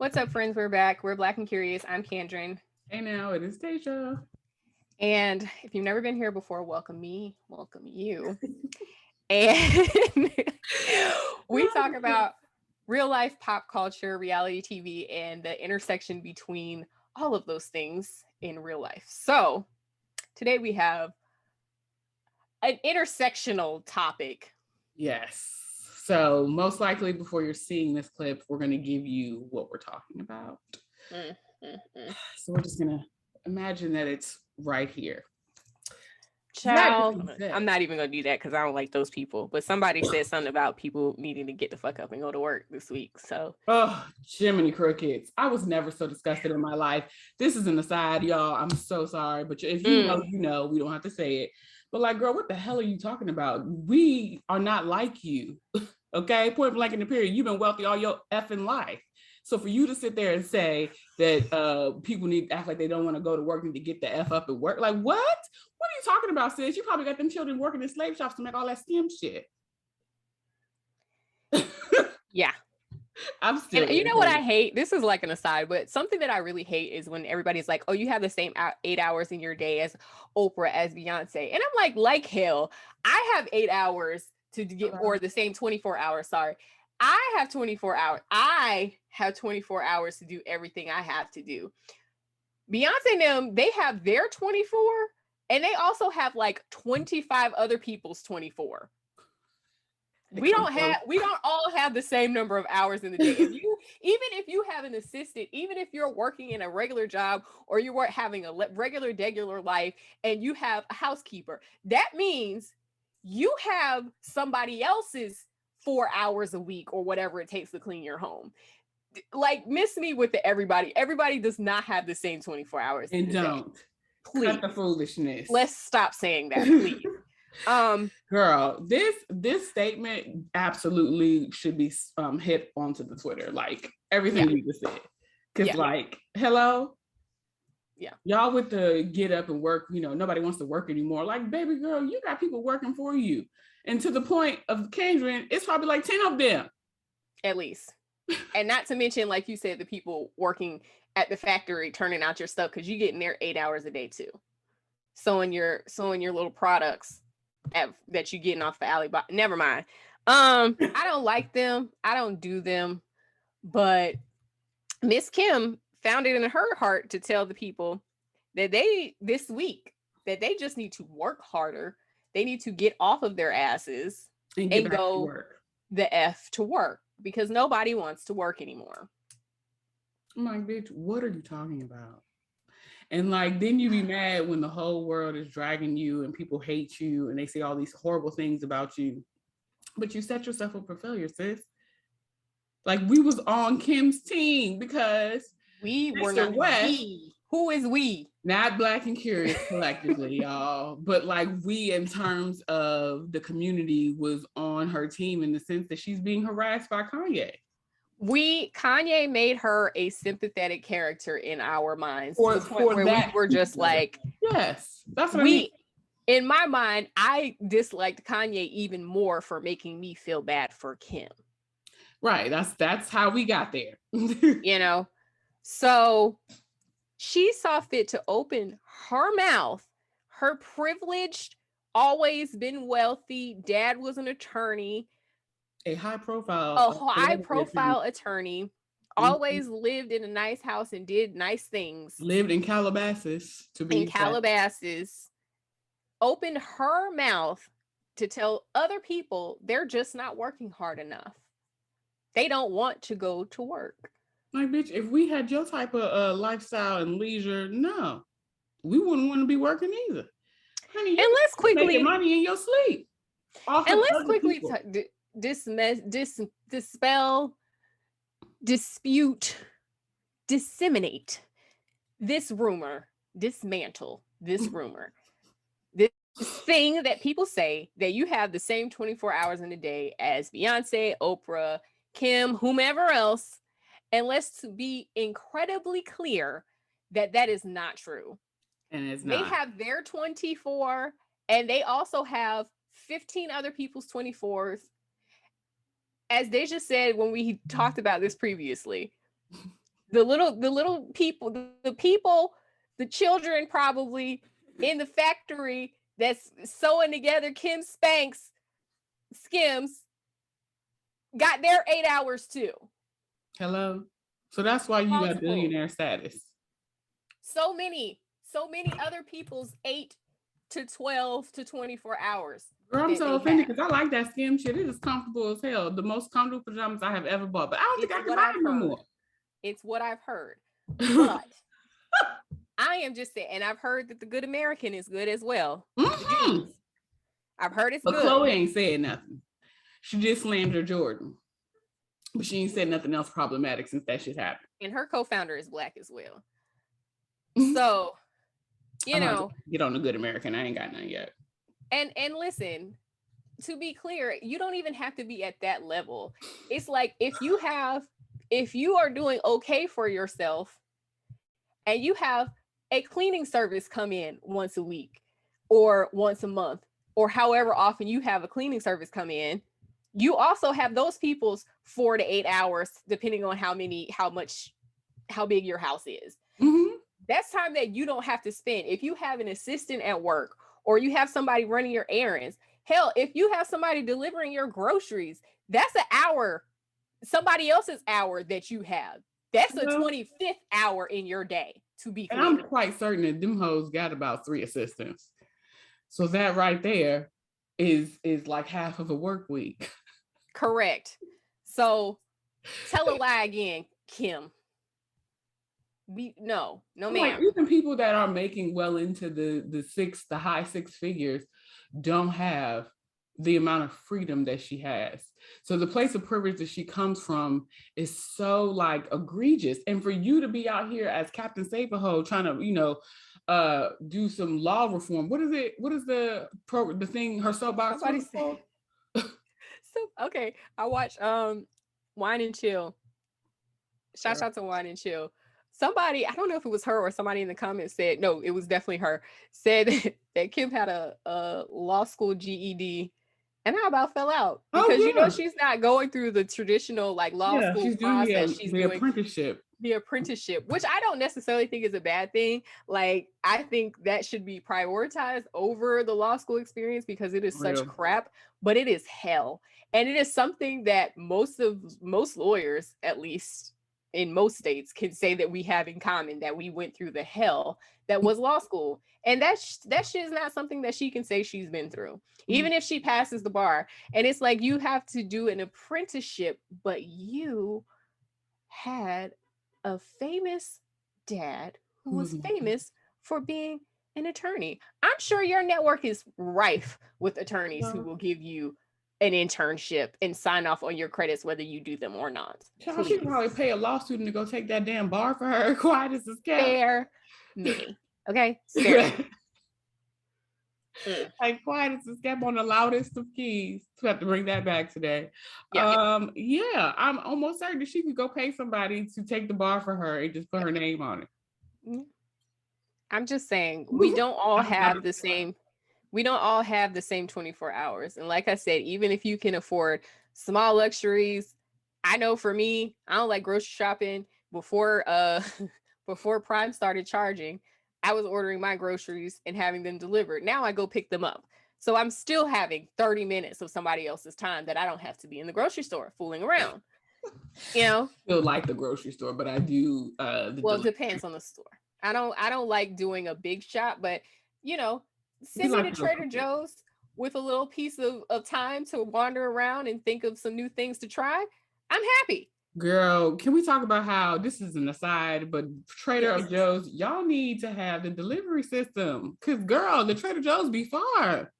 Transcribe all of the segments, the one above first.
What's up, friends? We're back. We're Black and Curious. I'm Kandron. Hey, now it is Dehjai. And if you've never been here before, welcome me, welcome you. And we talk about real life pop culture, reality TV, and the intersection between all of those things in real life. So today we have an intersectional topic. Yes. So most likely before you're seeing this clip, we're going to give you what we're talking about. So we're just going to imagine that it's right here. Child, I'm not even going to do that because I don't like those people. But somebody said something about people needing to get the fuck up and go to work this week. So, Jiminy Crickets. I was never so disgusted in my life. This is an aside, y'all. I'm so sorry. But if you know, you know. We don't have to say it. But like, girl, what the hell are you talking about? We are not like you. Okay? Point blank in the period. You've been wealthy all your effing life. So for you to sit there and say that people need to act like they don't want to go to work and to get the F up and work, like what? What are you talking about, sis? You probably got them children working in slave shops to make all that STEM shit. Yeah. I'm still. And you know what I hate? This is like an aside, but something that I really hate is when everybody's like, oh, you have the same 8 hours in your day as Oprah, as Beyonce. And I'm like hell, I have 8 hours to get, or the same 24 hours, sorry. I have 24 hours. I have 24 hours to do everything I have to do. Beyonce and them, they have their 24, and they also have like 25 other people's 24. We don't all have the same number of hours in the day. Even if you have an assistant, even if you're working in a regular job or you are having a regular life and you have a housekeeper, that means you have somebody else's 4 hours a week or whatever it takes to clean your home. Like, miss me with the everybody. Everybody does not have the same 24 hours. And don't. Please. Cut the foolishness. Let's stop saying that, please. Girl, this statement absolutely should be hit onto the Twitter, like everything we just said. Because like, hello? Yeah. Y'all with the get up and work, nobody wants to work anymore. Like, baby girl, you got people working for you. And to the point of Kandron, it's probably like 10 of them. At least. And not to mention, like you said, the people working at the factory turning out your stuff, because you get in there 8 hours a day too. Sewing your little products that you getting off the Alibaba. Never mind. I don't like them. I don't do them. But Miss Kim found it in her heart to tell the people that this week that they just need to work harder. They need to get off of their asses and go the F to work, because nobody wants to work anymore. I'm like, bitch, what are you talking about? And like, then you be mad when the whole world is dragging you and people hate you and they say all these horrible things about you, but you set yourself up for failure, sis. Like, we was on Kim's team because we were not West. Who is we? Not Black and Curious collectively, y'all, but like we in terms of the community was on her team in the sense that she's being harassed by Kanye. Kanye made her a sympathetic character in our minds to the point where we were just like, yes, that's what I mean. In my mind, I disliked Kanye even more for making me feel bad for Kim. Right, that's how we got there. So she saw fit to open her mouth. Her privileged, always been wealthy, dad was an attorney. A high profile attorney, always lived in a nice house and did nice things. Lived in Calabasas, opened her mouth to tell other people they're just not working hard enough. They don't want to go to work. Like, bitch, if we had your type of lifestyle and leisure, no, we wouldn't want to be working either. Honey, and let's quickly making money in your sleep. And let's quickly dispel, dispute, disseminate this rumor, dismantle this rumor. This thing that people say that you have the same 24 hours in a day as Beyonce, Oprah, Kim, whomever else. And let's be incredibly clear that is not true. And it's not. They have their 24, and they also have 15 other people's 24s. As Dehjai said when we talked about this previously, The little people, the children probably in the factory that's sewing together Kim Spanx skims got their 8 hours too. Hello. So that's why you got billionaire status. So many other people's 8 to 12 to 24 hours. Girl, I'm so offended because I like that skim shit. It is comfortable as hell. The most comfortable pajamas I have ever bought. But I don't think I can buy them no more. It's what I've heard. But I am just saying, and I've heard that the Good American is good as well. Mm-hmm. I've heard it's good. But Chloe ain't said nothing. She just slammed her Jordan. But she ain't said nothing else problematic since that shit happened. And her co-founder is Black as well. So, you know. Get on the Good American. I ain't got none yet. And listen, to be clear, you don't even have to be at that level. It's like if you are doing okay for yourself and you have a cleaning service come in once a week or once a month or however often you have a cleaning service come in, you also have those people's 4 to 8 hours, depending on how big your house is. Mm-hmm. That's time that you don't have to spend. If you have an assistant at work or you have somebody running your errands, hell, if you have somebody delivering your groceries, that's an hour, somebody else's hour that you have. That's a 25th hour in your day, to be clear. And I'm quite certain that them hoes got about 3 assistants. So that right there is like half of a work week. Correct. So tell a lie again, Kim. No, ma'am. Like, even people that are making well into the high 6 figures don't have the amount of freedom that she has. So the place of privilege that she comes from is so like egregious. And for you to be out here as Captain Save-A-Ho trying to, do some law reform. What is it? What is the thing her soapbox was called? So okay, I watched Wine and Chill. Shout out to Wine and Chill. Somebody, I don't know if it was her or somebody in the comments said, no, it was definitely her, said that Kim had a law school GED, and I about fell out because she's not going through the traditional like law school process. She's doing the apprenticeship, which I don't necessarily think is a bad thing. Like, I think that should be prioritized over the law school experience because it is such crap, but it is hell. And it is something that most lawyers, at least in most states, can say that we have in common, that we went through the hell that was law school. And that shit is not something that she can say she's been through, even if she passes the bar. And it's like, you have to do an apprenticeship, but you had a famous dad who was famous for being an attorney. I'm sure your network is rife with attorneys who will give you an internship and sign off on your credits whether you do them or not. She could probably pay a law student to go take that damn bar for her. Quiet as a cat. Spare me. Okay? Spare me. Like quiet as a scap on the loudest of keys. We have to bring that back today. Yeah, I'm almost certain that she could go pay somebody to take the bar for her and just put her name on it. I'm just saying, we don't all have the same. We don't all have the same 24 hours. And like I said, even if you can afford small luxuries, I know for me, I don't like grocery shopping. Before Prime started charging, I was ordering my groceries and having them delivered. Now I go pick them up. So I'm still having 30 minutes of somebody else's time that I don't have to be in the grocery store fooling around. You know? Still like the grocery store, but I do it depends on the store. I don't like doing a big shop, but send me to Trader Joe's with a little piece of time to wander around and think of some new things to try. I'm happy. Girl, can we talk about how, this is an aside, but Trader Joe's, y'all need to have the delivery system. Because, girl, the Trader Joe's be far.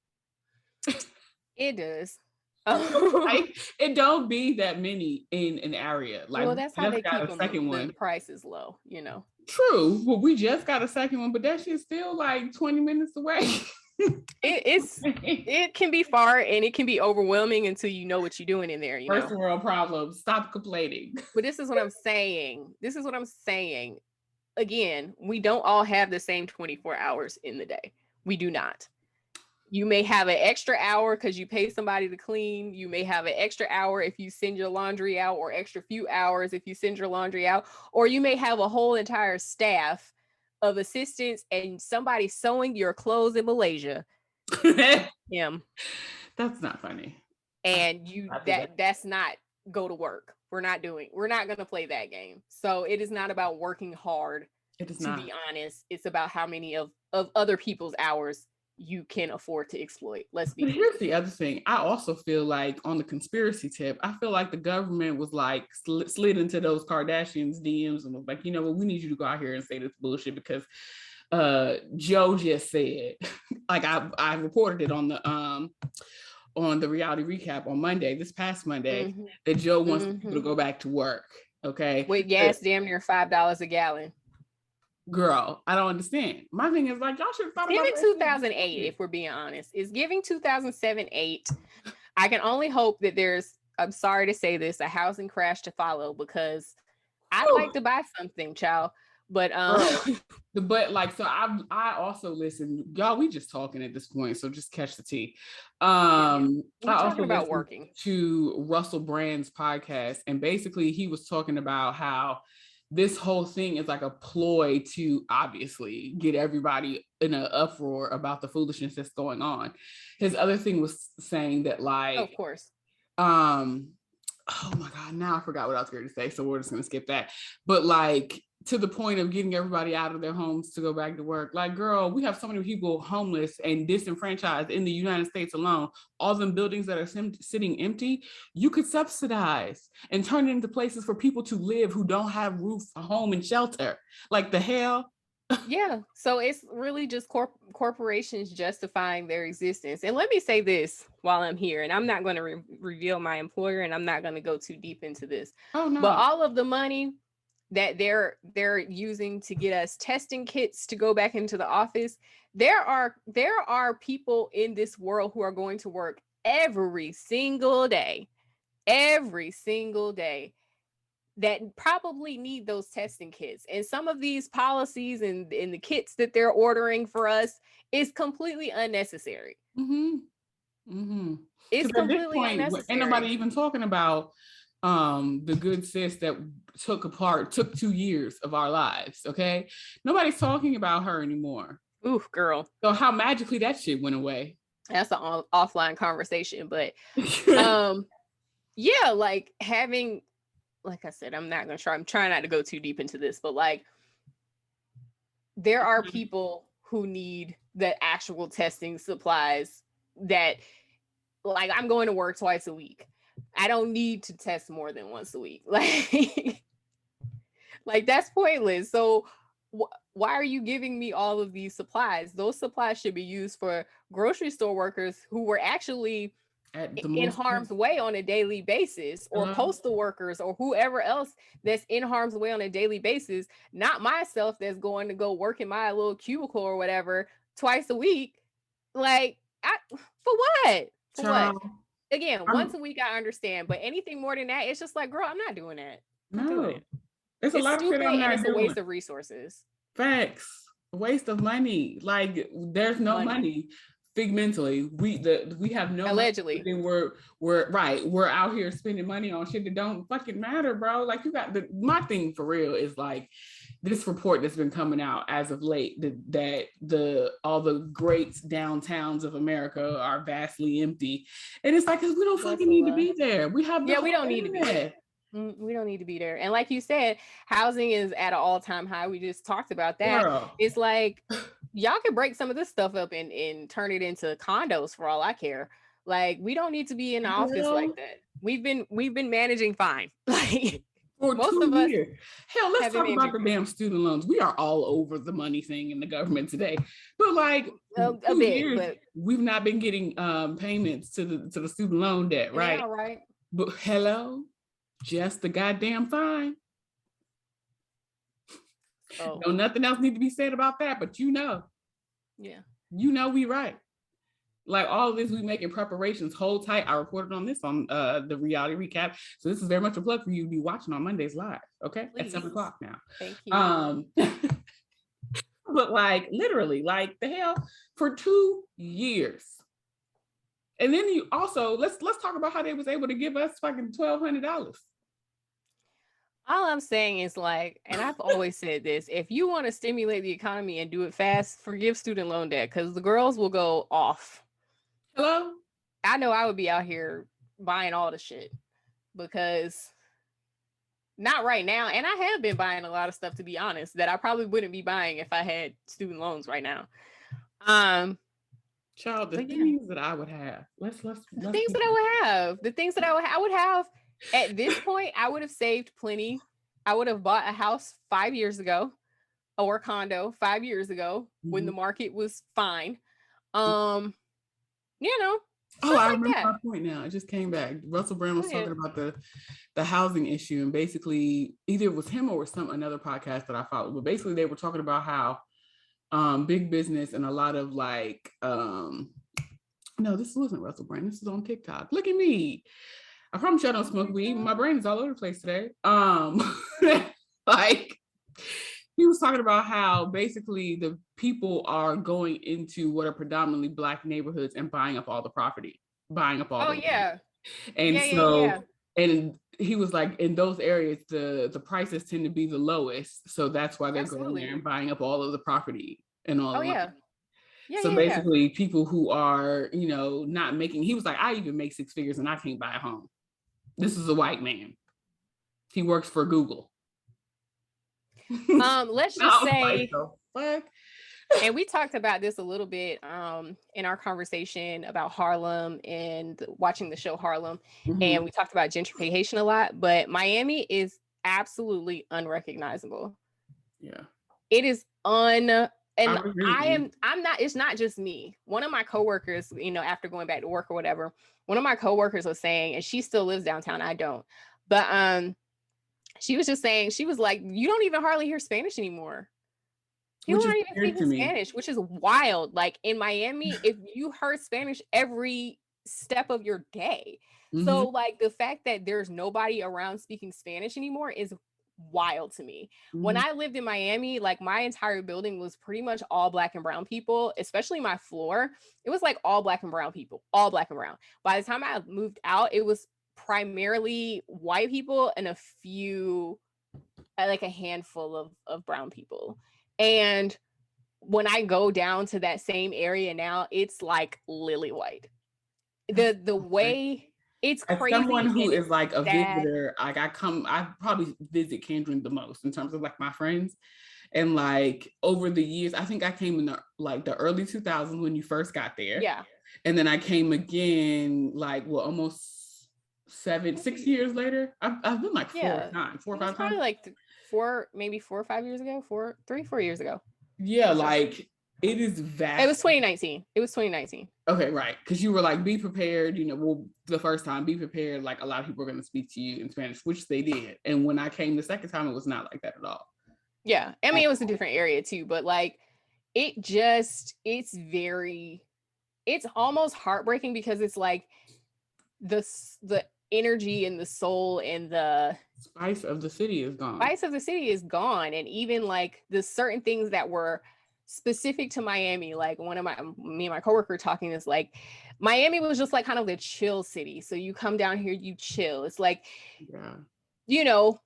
It does. Like, it don't be that many in an area. Like, well, that's how they keep the prices low, True. Well, we just got a second one, but that shit's still like 20 minutes away. It can be far and it can be overwhelming until you know what you're doing in there. First world problems. Stop complaining. But this is what I'm saying. Again, we don't all have the same 24 hours in the day. We do not. You may have an extra hour because you pay somebody to clean. You may have an extra hour if you send your laundry out, or extra few hours if you send your laundry out. Or you may have a whole entire staff of assistants and somebody sewing your clothes in Malaysia. Him. That's not funny. And that's not go to work. We're not going to play that game. So it is not about working hard. It is to not. be honest. It's about how many of other people's hours you can afford to exploit. Let's be. But here's the other thing. I also feel like, on the conspiracy tip, I feel like the government was like slid into those Kardashians DMs and was like, you know what, we need you to go out here and say this bullshit because Joe just said, like I reported it on the reality recap on Monday, this past Monday, that Joe wants people to go back to work. Okay. With gas damn near $5 a gallon. Girl, I don't understand. My thing is, like, y'all should have thought about it. Giving 2008, if we're being honest. It's giving 2007, 8. I can only hope that there's, I'm sorry to say this, a housing crash to follow, because I'd like to buy something, child. But like, so I also listen, y'all, we just talking at this point, so just catch the tea. I also about working to Russell Brand's podcast, and basically he was talking about how this whole thing is like a ploy to obviously get everybody in an uproar about the foolishness that's going on. His other thing was saying that, like, of course, oh my God, now I forgot what I was going to say, so we're just going to skip that. But like, to the point of getting everybody out of their homes to go back to work. Like, girl, we have so many people homeless and disenfranchised in the United States alone. All them buildings that are sitting empty, you could subsidize and turn it into places for people to live who don't have roof, a home, and shelter. Like, the hell? Yeah. So it's really just corporations justifying their existence. And let me say this while I'm here, and I'm not going to reveal my employer, and I'm not going to go too deep into this. Oh, no. But all of the money that they're using to get us testing kits to go back into the office, there are people in this world who are going to work every single day that probably need those testing kits. And some of these policies and the kits that they're ordering for us is completely unnecessary. It's completely unnecessary. Ain't nobody even talking about the good sis that took 2 years of our lives. Okay, nobody's talking about her anymore. Ooh, girl. So how magically that shit went away. That's an offline conversation. But yeah, like having, like I said, I'm trying not to go too deep into this, but like, there are people who need the actual testing supplies that, like, I'm going to work twice a week. I don't need to test more than once a week. Like that's pointless. So why are you giving me all of these supplies? Those supplies should be used for grocery store workers who were actually in harm's way on a daily basis, or postal workers, or whoever else that's in harm's way on a daily basis, not myself that's going to go work in my little cubicle or whatever twice a week. Like, for what? What? Again, once a week I understand, but anything more than that, it's just like, girl, I'm not doing that. It's a lot of shit I'm not doing. It's a waste of resources. Facts. A waste of money. Like, there's no money. Figmentally, we have no allegedly. We're out here spending money on shit that don't fucking matter, bro. Like, you got my thing for real is like this report that's been coming out as of late that all the great downtowns of America are vastly empty, and it's like, because we don't fucking need to be there. We don't need to be there. We don't need to be there. And like you said, housing is at an all-time high. We just talked about that. Girl. It's like, y'all can break some of this stuff up and turn it into condos for all I care. Like, we don't need to be in the office like that. We've been managing fine. Like, for most of us. Hell, let's talk about the damn student loans. We are all over the money thing in the government today. But like, a bit, years, but we've not been getting payments to the student loan debt, right? Yeah, right. But hello, just the goddamn fine. Oh. No, nothing else need to be said about that, but yeah, we right. Like, all of this, we making preparations. Hold tight. I reported on this on the reality recap, so this is very much a plug for you to be watching on Mondays live. Okay, please. At 7:00 now. Thank you. But like, literally, like, the hell, for 2 years, And then you also let's talk about how they was able to give us fucking $1,200. All I'm saying is like, and I've always said this, if you want to stimulate the economy and do it fast, forgive student loan debt because the girls will go off. Hello? I know I would be out here buying all the shit because not right now. And I have been buying a lot of stuff, to be honest, that I probably wouldn't be buying if I had student loans right now. Child, the things that I would have. Let's the things that I would have. The things that I would have at this point, I would have saved plenty. I would have bought a house 5 years ago or a condo 5 years ago when the market was fine. You know. Oh, I remember my point now. It just came back. Russell Brand was talking about the housing issue, and basically either it was him or another podcast that I followed, but basically they were talking about how big business and a lot of like no, this wasn't Russell Brand. This is on TikTok. Look at me. I promise you I don't smoke weed. My brain is all over the place today. Like he was talking about how basically the people are going into what are predominantly Black neighborhoods and buying up all the property, buying up all. Oh yeah. And and he was like, in those areas, the prices tend to be the lowest, so that's why they're going there and buying up all of the property and all. So basically, people who are, you know, not making. He was like, I even make 6 figures and I can't buy a home. This is a white man. He works for Google. Let's just say, fuck. And we talked about this a little bit in our conversation about Harlem and watching the show Harlem. And we talked about gentrification a lot, but Miami is absolutely unrecognizable. Yeah. It is I'm not, it's not just me. One of my coworkers, you know, after going back to work or whatever, one of my coworkers was saying, and she still lives downtown, I don't, but she was just saying, she was like, you don't even hardly hear Spanish anymore. People aren't even speaking Spanish, which is wild. Like in Miami, if you heard Spanish every step of your day. So like the fact that there's nobody around speaking Spanish anymore is wild to me. When I lived in Miami, like my entire building was pretty much all Black and brown people, especially my floor. It was like all Black and brown people, all Black and brown. By the time I moved out, it was primarily white people and a few, like a handful of brown people. And when I go down to that same area now, it's like lily white. The way it's crazy. As someone who is like a visitor, like I probably visit Kandron the most in terms of like my friends. And like over the years, I think I came in the early 2000s when you first got there. Yeah. And then I came again like almost 6 years later. I've been like 4 or 5 times. Probably like 4 or 5 years ago, 4 years ago. Yeah, like it is vast. It was 2019. Okay, right. Because you were like, be prepared, you know, well, the first time, be prepared. Like a lot of people are going to speak to you in Spanish, which they did. And when I came the second time, it was not like that at all. Yeah. I mean, it was a different area too, but like it's almost heartbreaking because it's like the energy and the soul and the spice of the city is gone. And even like the certain things that were specific to Miami, like me and my coworker talking is like, Miami was just like kind of the chill city. So you come down here, you chill. It's like, you know,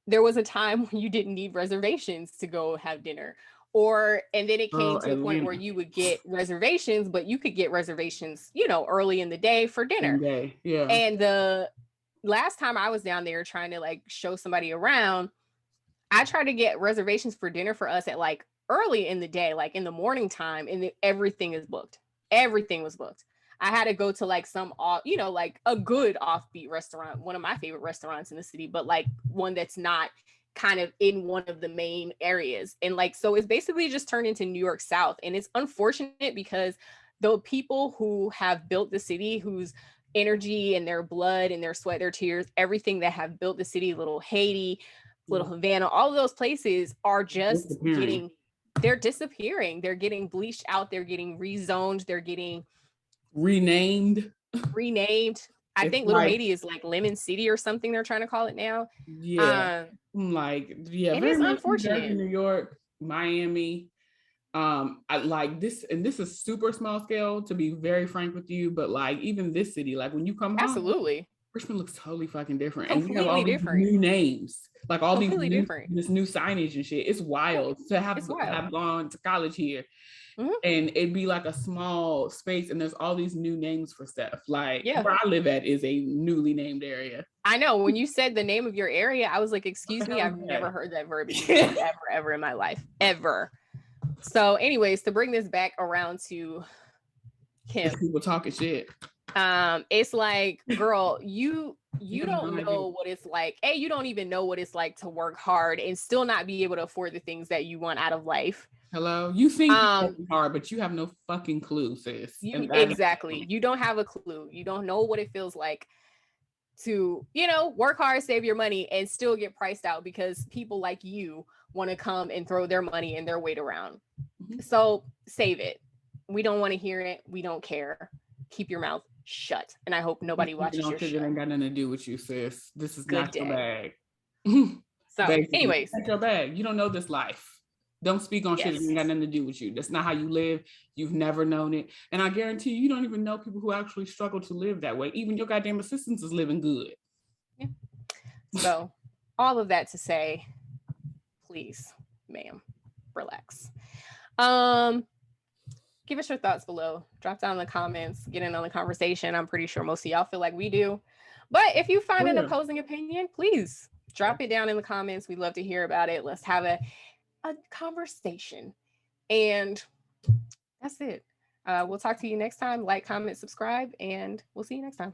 there was a time when you didn't need reservations to go have dinner. And then it came to a point where you would get reservations, but you could get reservations, you know, early in the day for dinner. Yeah. And the last time I was down there trying to like show somebody around, I tried to get reservations for dinner for us at like early in the day, like in the morning time, and everything is booked. Everything was booked. I had to go to like some, you know, like a good offbeat restaurant, one of my favorite restaurants in the city, but like one that's not kind of in one of the main areas. And like, so it's basically just turned into New York South. And it's unfortunate because the people who have built the city, whose energy and their blood and their sweat, their tears, everything that have built the city, Little Haiti, Little Havana, all of those places are just they're disappearing. They're getting bleached out. They're getting rezoned. They're getting renamed. I think Little Haiti is like Lemon City or something they're trying to call it now. Yeah. It is unfortunate. New York, Miami, I like this, and this is super small scale, to be very frank with you, but like even this city, like when you come home, Absolutely. Richmond looks totally fucking different. And we have all Completely these different. new names, like all these Completely new, different. this new signage and shit. It's wild to It's wild. have gone to college here. Mhm. And it'd be like a small space, and there's all these new names for stuff. Like Yeah. where I live at is a newly named area. I know when you said the name of your area, I was like, excuse me, I've never heard that verbiage ever in my life, ever. So anyways, to bring this back around to Kim, People talking shit. It's like, girl, you don't no know what it's like. You don't even know what it's like to work hard and still not be able to afford the things that you want out of life. Hello, you think you're working hard, but you have no fucking clue, sis. Exactly. You don't have a clue. You don't know what it feels like to, work hard, save your money, and still get priced out because people like you want to come and throw their money and their weight around. Mm-hmm. So save it. We don't want to hear it. We don't care. Keep your mouth shut. And I hope nobody watches your show. It ain't got nothing to do with you, sis. This is not your bag. So, anyways. Not your bag. You don't know this life. Don't speak on shit that ain't got nothing to do with you. That's not how you live. You've never known it. And I guarantee you don't even know people who actually struggle to live that way. Even your goddamn assistants is living good. Yeah. So, all of that to say, please, ma'am, relax. Give us your thoughts below. Drop down in the comments. Get in on the conversation. I'm pretty sure most of y'all feel like we do. But if you find an opposing opinion, please drop it down in the comments. We'd love to hear about it. Let's have a conversation. And that's it. We'll talk to you next time. Like, comment, subscribe, and we'll see you next time.